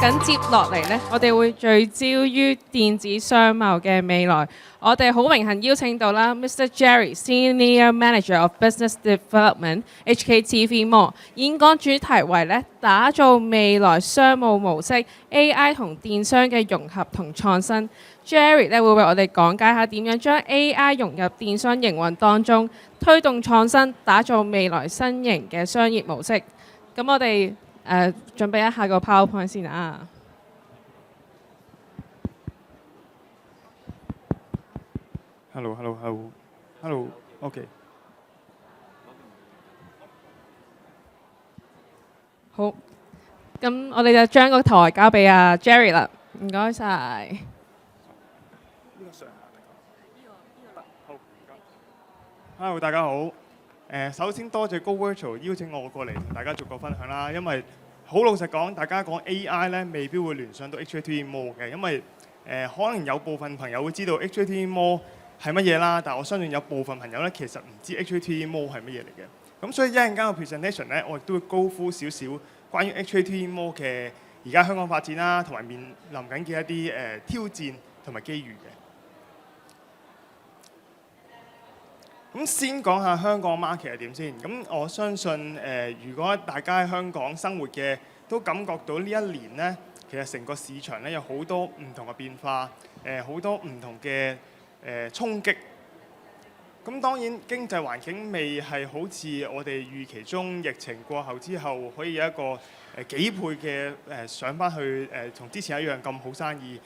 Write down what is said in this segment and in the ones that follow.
緊接落嚟呢，我哋會聚焦於電子商貿嘅未來。我哋好榮幸邀請到啦，Mr. Jerry Senior Manager of Business Development HKTV Mall。演講主題為呢，打造未來商務模式 AI 同電商嘅融合同創新。Jerry 呢會為我哋講解下點樣將 AI 融入電商營運當中，推動創新，打造未來新型嘅商業模式。咁我哋準備一下個 PowerPoint 先啊。Hello，OK。好，咁我哋就將個台交俾阿 Jerry 啦，唔該晒。呢個上下定好，唔該。Hello，大家好。首先多謝 Go Virtual 邀請我過嚟同大家逐個分享啦，因為好老實講，大家講 AI 咧，未必會聯想到 HKTV Mall 嘅，因為可能有部分朋友會知道 HKTV Mall 係乜嘢啦，但我相信有部分朋友咧其實唔知 HKTV Mall 係乜嘢嚟嘅。咁所以一陣間嘅 presentation 咧，我亦都會高呼少少關於 HKTV Mall 嘅而家香港發展啦，同埋面臨緊嘅一啲挑戰同埋機遇嘅。咁先講下香港 market 係點先。咁我相信如果大家喺香港生活嘅，都感覺到呢一年呢，其實成個市場咧有好多唔同嘅變化，好多唔同嘅衝擊。咁當然經濟環境未係好似我哋預期中疫情過後之後可以有一個幾倍嘅上翻去同之前一樣咁好生意。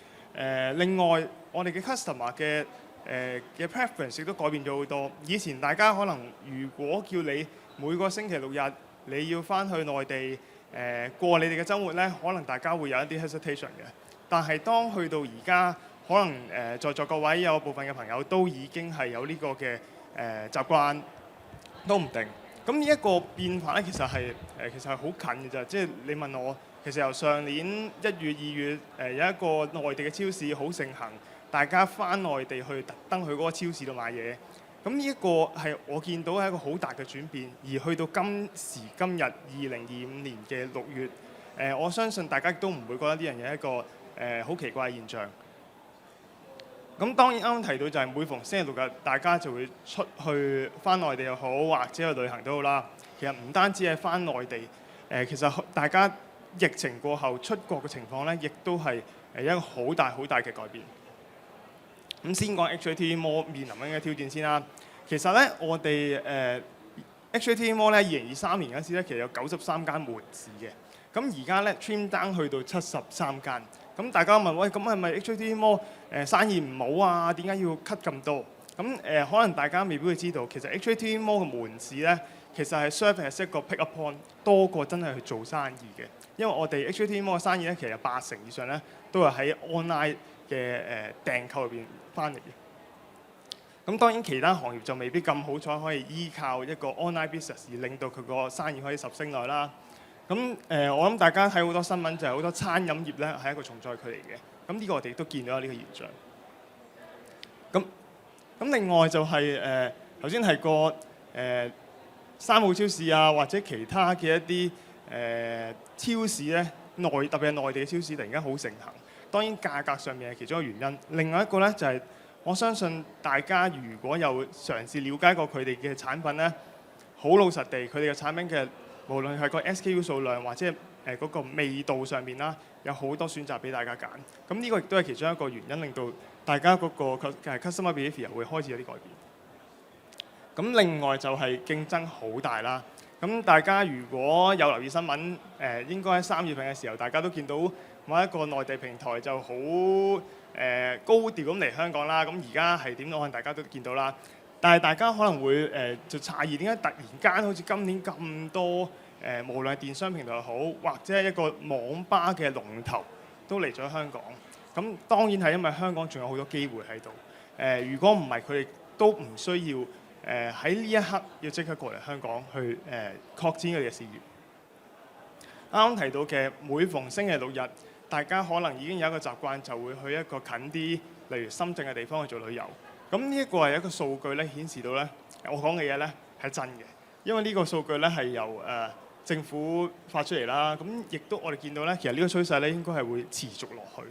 另外我哋嘅 customer 嘅preference 亦都改變咗好多。以前大家可能如果叫你每個星期六日你要翻去內地過你哋嘅週末呢，可能大家會有一啲 hesitation 嘅。但係當去到而家，可能在座各位有部分嘅朋友都已經係有呢個嘅習慣，都唔定。咁呢一個變化呢，其實係好近嘅啫。即係你問我，其實由上年1月、2月有一個內地嘅超市好盛行。大家翻內地去特登去嗰個超市度買嘢，咁呢一個係我見到係一個好大嘅轉變，而去到今時今日2025年嘅6月，我相信大家都唔會覺得呢樣嘢係一個好奇怪嘅現象。咁當然啱啱提到就係每逢星期六日，大家就會出去翻內地又好，或者去旅行都好啦。其實唔單止係翻內地，其實大家疫情過後出國嘅情況咧，亦都係一個好大嘅改變。咁先講 HKTV Mall 面臨緊嘅挑戰先啦。其實咧，我哋HKTV Mall 咧2023年嗰時咧，其實有93間門市嘅。咁而家咧 trim down 去到73間。咁大家問喂，咁係咪 HKTV Mall 生意唔好啊？點解要 cut 咁多？咁可能大家未必會知道，其實 HKTV Mall 嘅門市咧，其實係 serve as 一個 pick up point 多過真係去做生意嘅。因為我哋 HKTV Mall 嘅生意咧，其實有80%以上咧都係喺 online 嘅訂購入邊翻嚟嘅。咁當然其他行業就未必咁好彩，可以依靠一個 online business 而令到佢個生意可以十升內啦。咁我諗大家睇好多新聞就係好多餐飲業咧係一個重災區嚟嘅。咁呢個我哋都見到有呢個現象。咁另外就係頭先提過山姆超市啊，或者其他嘅一啲超市咧，特別係內地嘅超市突然間好盛行。當然價格上面係其中一個原因，另外一個咧就係我相信大家如果有嘗試了解過佢哋嘅產品咧，好老實地，佢哋嘅產品嘅無論係個 SKU 數量或者嗰個味道上面啦，有好多選擇俾大家揀。咁呢個亦都係其中一個原因，令到大家嗰個 customer behaviour 會開始有啲改變。咁另外就係競爭好大啦。咁大家如果有留意新聞，應該喺3月份嘅時候，大家都見到某一個內地平台就好高調咁嚟香港啦。咁而家係點？可能大家都見到啦。但係大家可能會就詫異點解突然間好似今年咁多無論係電商平台好，或者係一個網吧嘅龍頭都嚟咗香港。咁當然係因為香港仲有好多機會喺度。如果唔係，佢哋都唔需要喺呢一刻要即刻過嚟香港去擴展佢哋嘅事業。啱啱提到嘅每逢星期六日，大家可能已經有一個習慣，就會去一個近啲，例如深圳嘅地方去做旅遊。咁呢一個係一個數據咧，顯示到咧，我講嘅嘢咧係真嘅。因為呢個數據咧係由政府發出嚟啦，咁亦都我哋見到咧，其實呢個趨勢咧應該係會持續落去。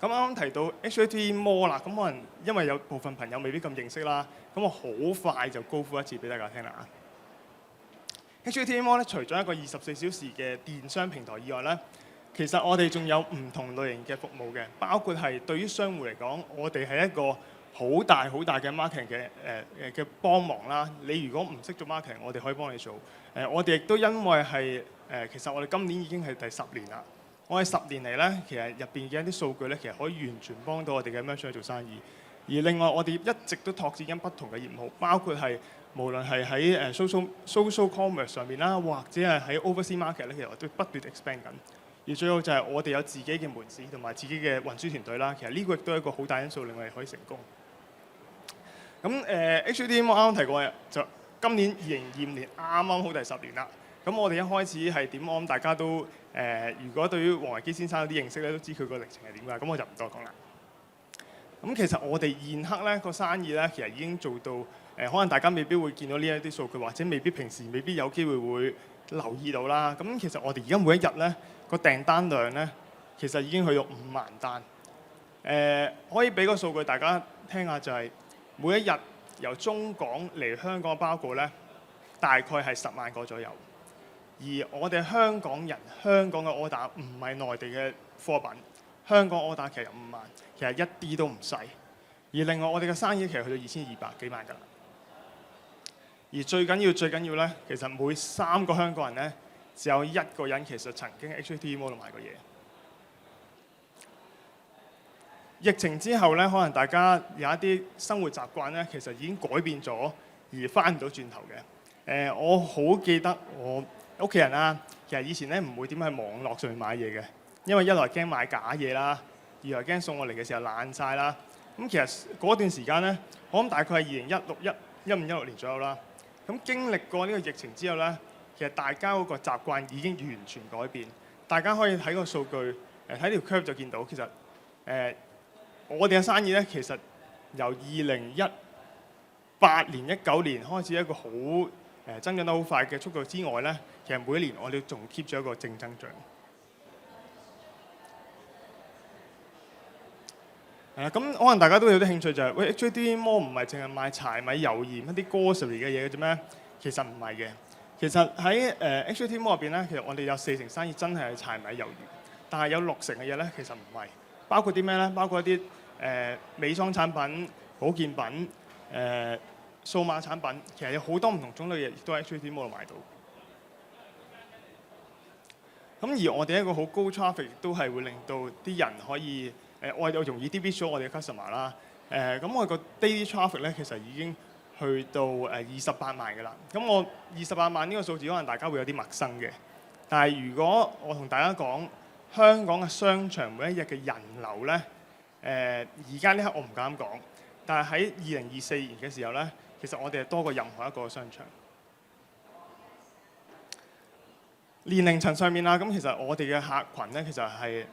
咁啱啱提到 HKTV Mall 啦，咁可能因為有部分朋友未必咁認識啦，咁我好快就高呼一次俾大家聽啦。HKTV Mall 咧，除咗一個24小時嘅電商平台以外咧，其實我哋仲有唔同類型嘅服務嘅，包括係對於商戶嚟講，我哋係一個好大嘅 marketing 嘅幫忙啦。你如果唔識做 marketing，我哋可以幫你做。我哋亦都因為係其實我哋今年已經係第10年啦。我哋10年嚟咧，其實入邊嘅一啲數據咧，其實可以完全幫到我哋嘅 merchant 去做生意。而另外，我哋一直都拓展緊不同嘅業務，包括係無論係喺social commerce 上面啦，或者係喺 overseas market 咧，其實我都不斷 expand 緊。而最後就係我哋有自己嘅門市同埋自己嘅運輸團隊啦。其實呢個亦都係一個好大因素，令我哋可以成功。咁HKTV 我啱啱提過嘅，就今年2025年啱啱好第10年啦。咁我哋一開始係點？我諗大家都如果對於王維基先生有啲認識咧，都知佢個歷程係點㗎。咁我就唔多講啦。咁其實我哋現刻咧個生意咧，其實已經做到可能大家未必會見到呢一啲數據，或者未必平時未必有機會會留意到啦。咁其實我哋而家每一日咧個訂單量咧，其實已經去到5萬單。可以俾個數據大家聽下，就係每一日由中港嚟香港嘅包裹咧，大概係10萬個左右。而我哋香港人香港嘅 order 唔係內地嘅貨品，香港 order 其實有5萬，其實一啲都唔細。而另外我哋嘅生意其實去到2200幾萬㗎啦。而最緊要咧，其實每3個香港人咧，只有1個人其實曾經喺 HKTV Mall 度買過嘢。疫情之後咧，可能大家有一啲生活習慣咧，其實已經改變咗，而翻唔到轉頭嘅。我好記得我屋企人啦，其實以前咧唔會點喺網絡上面買嘢嘅，因為一來驚買假嘢啦，二來驚送我嚟嘅時候爛晒啦。咁其實嗰段時間咧，我諗大概係2016、15、16年左右啦。咁經歷過呢個疫情之後咧，其實大家嗰個習慣已經完全改變。大家可以睇個數據，睇條 curve 就見到，其實我哋嘅生意咧，其實由2018年、19年開始一個好增長得好快嘅速度之外咧，其實每一年我哋仲 keep 咗一個正增長。咁可能大家都有啲興趣就係、喂 HKTV Mall 唔係淨係賣柴米油鹽一啲 grocery 嘅嘢嘅啫咩？其實唔係嘅。其實喺HKTV Mall 入邊咧，其實我哋有40%生意真係柴米油鹽，但係有60%嘅嘢咧，其實唔係。包括啲咩咧？包括一啲美妝產品、保健品、數碼產品，其實有好多唔同種類嘅嘢，亦都喺 HKTV Mall 度買到。咁而我哋一個好高 traffic，亦都係會令到啲人可以我容易啲 reach 咗我哋嘅 customer 啦。咁我個 daily traffic 咧，其實已經去到28萬嘅啦。咁我28萬呢個數字，可能大家會有啲陌生嘅。但係如果我同大家講，香港嘅商場每一日嘅人流咧，而家呢刻我唔敢講，但係喺2024年嘅時候咧，其實我哋係多過任何一個商場。年齡層上面啦，咁其實我哋嘅客群咧，其實係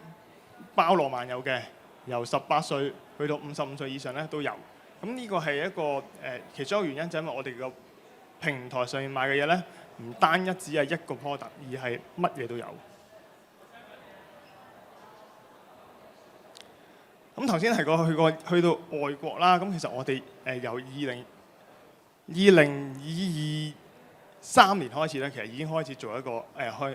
包羅萬有嘅，由18歲去到55歲以上咧都有。咁呢個係一個其中一個原因，就係因為我哋個平台上面賣嘅嘢咧，唔單一只係一個 product，而係乜嘢都有。咁頭先提過去到外國啦，咁其實我哋由2023年開始咧，其實已經開始做一個去海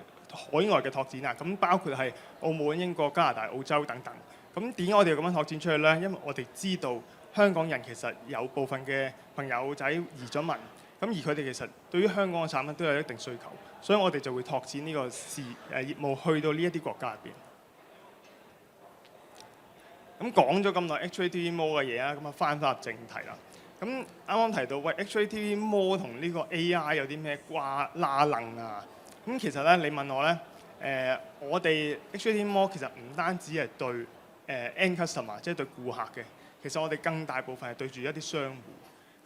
外嘅拓展啦。咁包括係澳門、英國、加拿大、澳洲等等。咁點解我哋要咁樣拓展出去咧？因為我哋知道香港人其實有部分嘅朋友仔移咗民，咁而佢哋其實對於香港嘅產品都有一定需求，所以我哋就會拓展呢個業務去到呢一啲國家入邊。咁講咗咁耐 HKTV Mall 嘅嘢啦，咁啊翻入正題啦。咁啱啱提到喂 HKTV Mall 同呢個 AI 有啲咩拉楞啊？咁其實咧，你問我咧，我哋 HKTV Mall 其實唔單止係對end customer， 即係對顧客嘅，其實我哋更大部分係對住一啲商戶。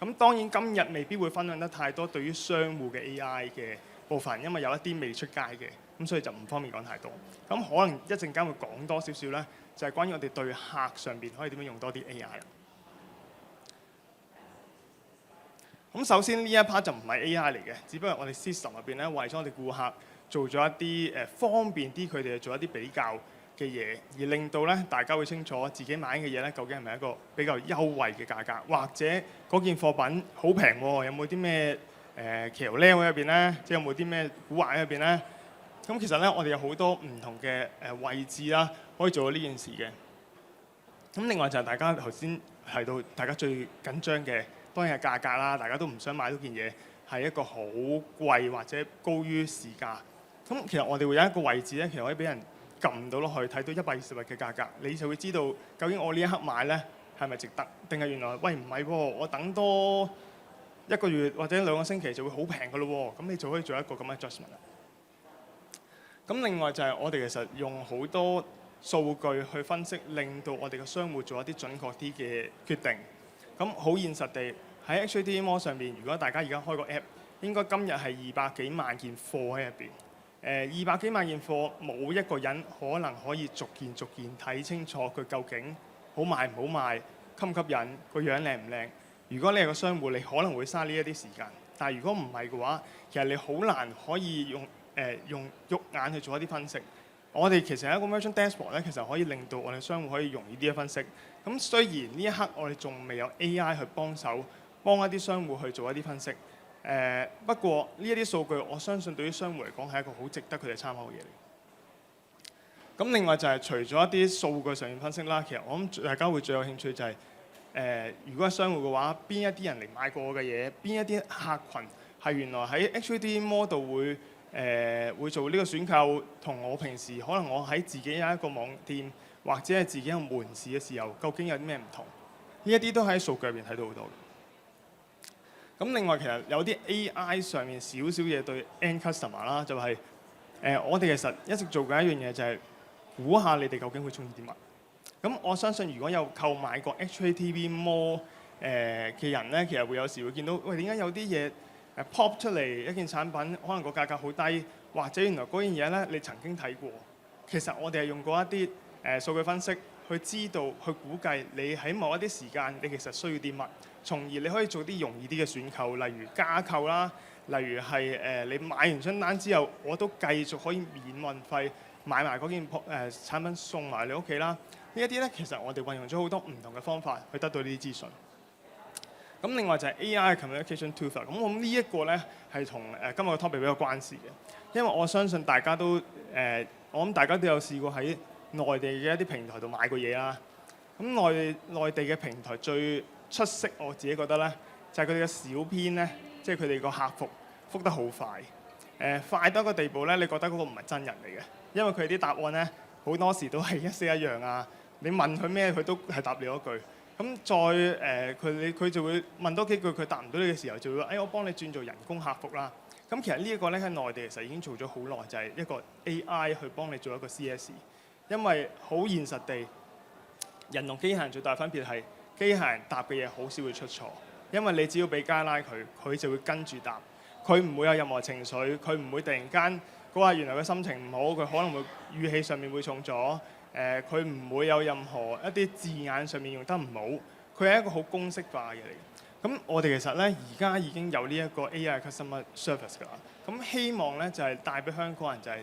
咁當然今日未必會分享得太多對於商戶嘅 AI 嘅部分，因為有一啲未出街嘅，咁所以就唔方便講太多。咁可能一陣間會講多少少咧。就係關於我哋對客上邊可以點樣用多啲 AI。咁首先呢一 part 就唔係 AI 嚟嘅，只不過我哋 system 入邊咧為咗我哋顧客做咗一啲方便啲佢哋做一啲比較嘅嘢，而令到咧大家會清楚自己買嘅嘢咧究竟係咪一個比較優惠嘅價格，或者嗰件貨品好平喎，有冇啲咩橋咧喺入邊咧，即係有冇啲咩古惑喺入邊咧？咁其實咧我哋有好多唔同嘅位置啦，可以做到呢件事嘅。咁另外就係大家頭先提到大家最緊張嘅，當然係價格啦，大家都唔想買到件嘢係一個好貴或者高於市價。咁其實我哋會有一個位置咧，其實可以俾人撳到落去，睇到120日嘅價格，你就會知道究竟我呢一刻買咧係咪值得，定係原來喂唔係喎，我等多1個月或者2個星期就會好平㗎咯喎，咁你就可以做一個咁嘅 adjustment 啦。咁另外就係我哋其實用好多數據去分析，令到我哋嘅商戶做一啲準確啲嘅決定。咁好現實地喺 HKTV Mall 上面，如果大家而家開個 app， 應該今日係200幾萬件貨喺入邊。200幾萬件貨，冇一個人可能可以逐件睇清楚佢究竟好賣唔好賣，吸唔吸引，個樣靚唔靚。如果你係個商戶，你可能會嘥呢一啲時間。但係如果唔係嘅話，其實你好難可以用肉眼去做一啲分析。我哋其實有一個 Merchant Dashboard 咧，其實可以令到我哋商戶可以容易啲嘅分析。咁雖然呢一刻我哋仲未有 AI 去幫手幫一啲商戶去做一啲分析，不過呢一啲數據，我相信對於商戶嚟講係一個好值得佢哋參考嘅嘢嚟。咁另外就係除咗一啲數據上面分析啦，其實我諗大家會最有興趣就係如果係商戶嘅話，邊一啲人嚟買過我嘅嘢，邊一啲客群係原來喺 HKTV Mall 度會做呢個選購，同我平時可能我喺自己有一個網店或者係自己有門市嘅時候，究竟有啲咩唔同？呢一啲都喺數據入邊睇到好多。咁另外其實有啲 AI 上面少少嘢對 end customer 啦，就係我哋其實一直做緊一樣嘢，就係估下你哋究竟會中意啲乜。咁我相信如果有購買過 HKTV Mall 嘅人咧，其實會有時會見到，喂，點解有啲嘢pop 出嚟一件產品，可能個價格好低，或者原來嗰件嘢咧你曾經睇過。其實我哋係用過一啲數據分析去知道、去估計你喺某一啲時間你其實需要啲乜，從而你可以做啲容易啲嘅選購，例如加購啦，例如係你買完張單之後，我都繼續可以免運費買埋嗰件產品送埋你屋企啦。呢一啲咧，其實我哋運用咗好多唔同嘅方法去得到呢啲資訊。咁另外就係 AI communication tool。咁我諗呢一個咧係同今日嘅 topic 比較關事嘅，因為我相信大家都我諗大家都有試過喺內地嘅一啲平台度買過嘢啦。咁內地嘅平台最出色，我自己覺得咧，就係佢哋嘅小編咧，即係佢哋個客服覆得好快，快到一個地步咧，你覺得嗰個唔係真人嚟嘅，因為佢啲答案咧好多時都係一式一樣啊。你問佢咩，佢都係答你嗰句。咁再佢就會問多幾句，佢答唔到你嘅時候，就會話：我幫你轉做人工客服啦。咁其實呢一個咧喺內地其實已經做咗好耐，就係一個 AI 去幫你做一個 CS。因為好現實地，人同機械人最大分別係機械人答嘅嘢好少會出錯，因為你只要俾加拉佢，佢就會跟住答，佢唔會有任何情緒，佢唔會突然間嗰下原來佢心情唔好，佢可能會語氣上面會重咗。佢唔會有任何一啲字眼上面用得唔好，佢係一個好公式化嘅嘢嚟。咁我哋其實咧而家已經有呢一個 AI Customer Service 㗎啦。咁希望咧就係帶俾香港人就係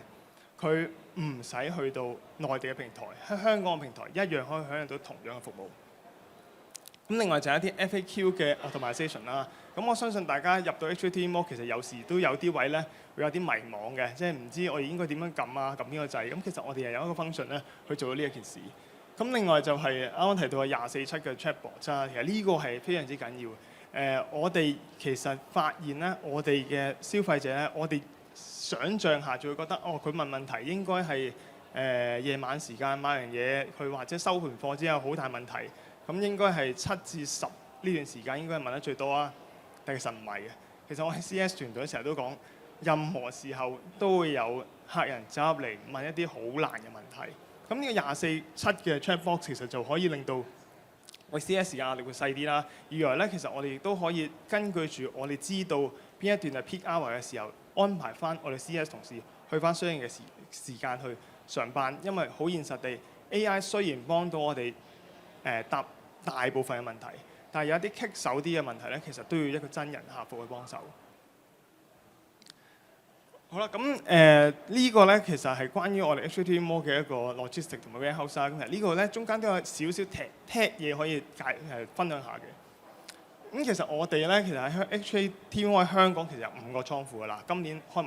佢唔使去到內地嘅平台，喺香港嘅平台一樣可以享用到同樣嘅服務。咁另外就係一啲 FAQ 嘅 automation 啦。咁我相信大家入到 HKTV Mall 其實有時都有啲位咧會有啲迷惘嘅，即係唔知我哋應該點樣撳啊，撳邊個掣。咁其實我哋係有一個 function 咧去做到呢一件事。咁另外就係啱啱提到嘅24/7嘅 chatbot 啦，其實呢個係非常之緊要。我哋其實發現咧，我哋嘅消費者咧，我哋想像下就會覺得，佢問問題應該係夜晚時間買完嘢，佢或者收完貨之後好大問題。咁應該係7至10呢段時間應該係問得最多啊，但其實唔係嘅。其實我喺 CS 團隊成日都講，任何時候都會有客人走入嚟問一啲好難嘅問題。咁呢個24/7嘅 chat box 其實就可以令到我 CS 時間壓力會細啲啦。二來咧，其實我哋亦都可以根據住我哋知道邊一段係 peak hour 嘅時候，安排翻我哋 CS 同事去翻相應嘅時間去上班。因為好現實地 ，AI 雖然幫到我哋答大部分嘅問題，但係有一啲棘手啲嘅問題咧，其實都要一個真人客服去幫手。好啦，咁呢個咧其實係關於我哋 HKTV Mall 嘅一個 logistic 同埋 warehouse 啦。咁其實呢個咧中間都有少少踢嘢可以分享下嘅。咁其實我哋咧其實喺 HKTV Mall 喺香港其實有5個倉庫㗎啦。今年開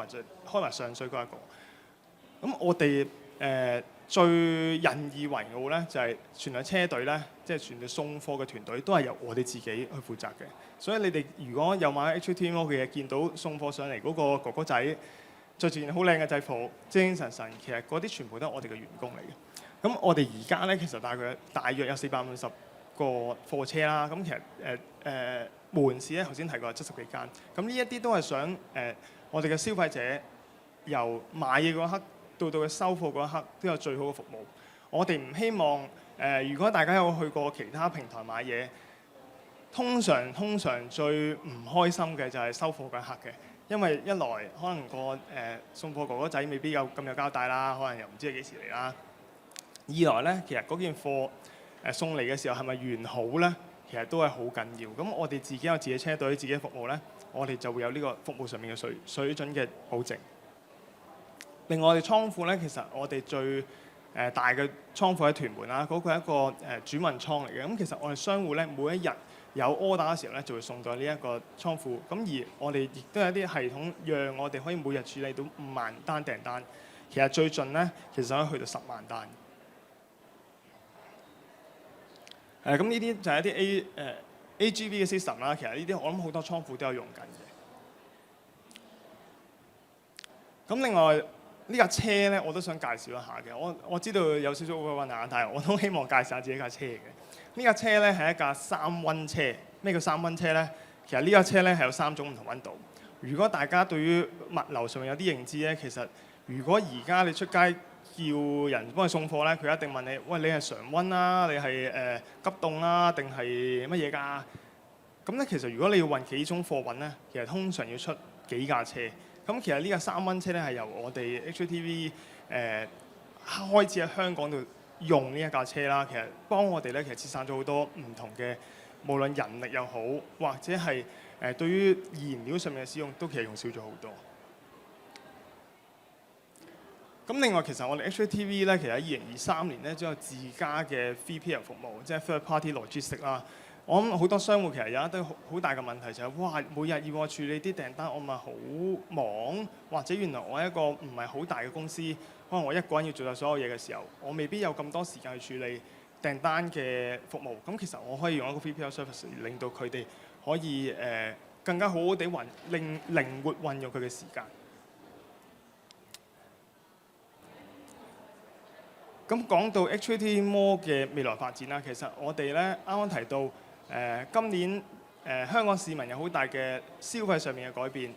埋上水嗰一個。咁我哋最引以為傲咧就係全隊車隊咧，即係全隊送貨嘅團隊都係由我哋自己去負責嘅。所以你哋如果有買 HKTV Mall 嘅嘢，見到送貨上嚟嗰個哥哥仔着住件好靚嘅制服，精精神神，其實嗰啲全部都係我哋嘅員工嚟嘅。咁我哋而家咧其實大約有450個貨車啦。咁其實門市咧頭先提過70幾間。咁呢一啲都係想我哋嘅消費者由買嘢嗰刻到佢收貨嗰一刻都有最好嘅服務。我哋唔希望如果大家有去過其他平台買嘢，通常最唔開心嘅就係收貨嗰一刻嘅。因為一來可能個送貨哥哥仔未必咁有交代啦，可能又唔知係幾時嚟啦。二來咧，其實嗰件貨送嚟嘅時候係咪完好咧，其實都係好緊要。咁我哋自己有自己車隊、自己服務咧，我哋就會有呢個服務上面嘅水準嘅保證。另外我哋倉庫咧，其實我哋最大嘅倉庫喺屯門啦，嗰個係一個轉運倉嚟嘅。咁其實我哋商戶咧每一日有 order 嘅時候咧，就會送到呢一個倉庫。咁而我哋亦都有一啲系統，讓我哋可以每日處理到5萬單訂單。其實最盡咧，其實可以去到10萬單。咁呢啲就係一啲AGV 嘅 system 啦。其實呢啲我諗好多倉庫都有用緊嘅。咁另外呢架車咧，我都想介紹一下嘅。我知道有少少 overrun，但係我都希望介紹下自己架車嘅。呢架車咧係一架3溫車。咩叫3溫車咧？其實呢架車咧係有3種唔同溫度。如果大家對於物流上面有啲認知咧，其實如果而家你出街叫人幫你送貨咧，佢一定問你：喂，你係常溫啦，你係急凍啦，定係乜嘢㗎？咁咧其實如果你要運幾種貨品咧，其實通常要出幾架車。咁其實呢架3溫車咧係由我哋 HKTV 開始喺香港度用呢一架車啦。其實幫我哋咧其實節省咗好多唔同嘅，無論人力又好，或者係對於燃料上面嘅使用，都其實用少咗好多。咁另外其實我哋 HKTV 咧，其實喺2023年咧，都有自家嘅 3PL 服務，即係 Third Party Logistics 啦。我諗好多商戶其實有一堆好大嘅問題就係，哇！每日要我處理啲訂單，我咪好忙，或者原來我一個唔係好大嘅公司，可能我一個人要做晒所有嘢嘅時候，我未必有咁多時間去處理訂單嘅服務。咁其實我可以用一個 3PL service 令到佢哋可以更加好好地靈活運用佢嘅時間。咁講到 HKTV Mall 嘅未來發展啦，其實我哋咧啱啱提到今年香港市民有好大嘅消費上面嘅改變，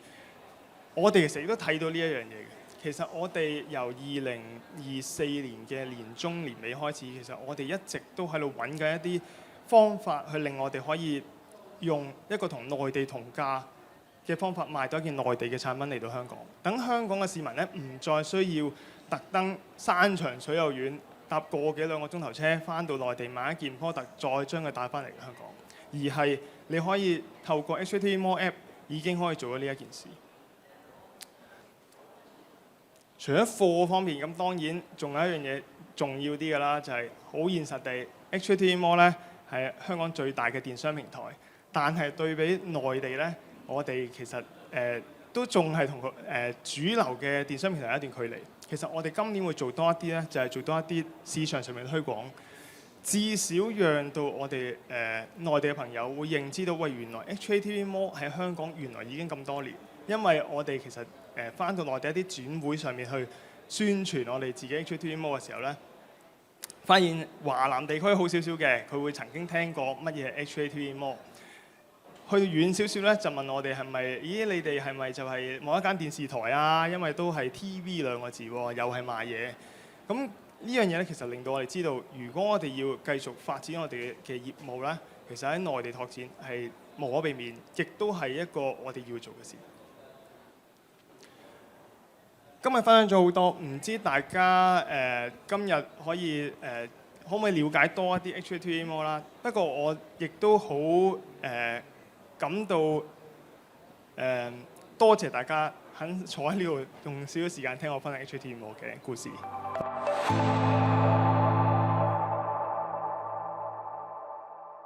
我哋其實亦都睇到呢一樣嘢嘅。其實我哋由2024年嘅年中年尾開始，其實我哋一直都喺度揾緊一啲方法去令我哋可以用一個同內地同價嘅方法賣到一件內地嘅產品嚟到香港，等香港嘅市民咧唔再需要特登山長水又遠，搭個幾兩個鐘頭車翻到內地買一件 product，再將佢帶翻嚟香港，而係你可以透過 HKTV Mall App 已經可以做咗呢一件事。除咗貨方面，咁當然仲有一樣嘢重要啲㗎啦，就係好現實地 HKTV Mall 咧係香港最大嘅電商平台，但係對比內地咧，我哋其實都仲係同主流嘅電商平台有一段距離。其實我哋今年會做多一啲咧，就係做多一啲市場上面嘅推廣，至少讓到我哋內地嘅朋友會認知到，喂，原來 HKTV Mall 喺香港原來已經咁多年。因為我哋其實翻到內地一啲展會上面去宣傳我哋自己 HKTV Mall 嘅時候咧，發現華南地區好少少嘅，佢會曾經聽過乜嘢係 HKTV Mall。去遠少少咧，就問我哋係咪？咦，你哋係咪就係某一間電視台啊？因為都係 TV 兩個字喎，又係賣嘢。咁呢樣嘢咧，其實令到我哋知道，如果我哋要繼續發展我哋嘅業務咧，其實喺內地拓展係無可避免，亦都係一個我哋要做嘅事。今日分享咗好多，唔知大家今日可以可唔可以了解多一啲 HKTVMall 啦？不過我亦都好感到多謝大家肯坐喺呢度用少少時間聽我分享 HKTVMall 嘅故事。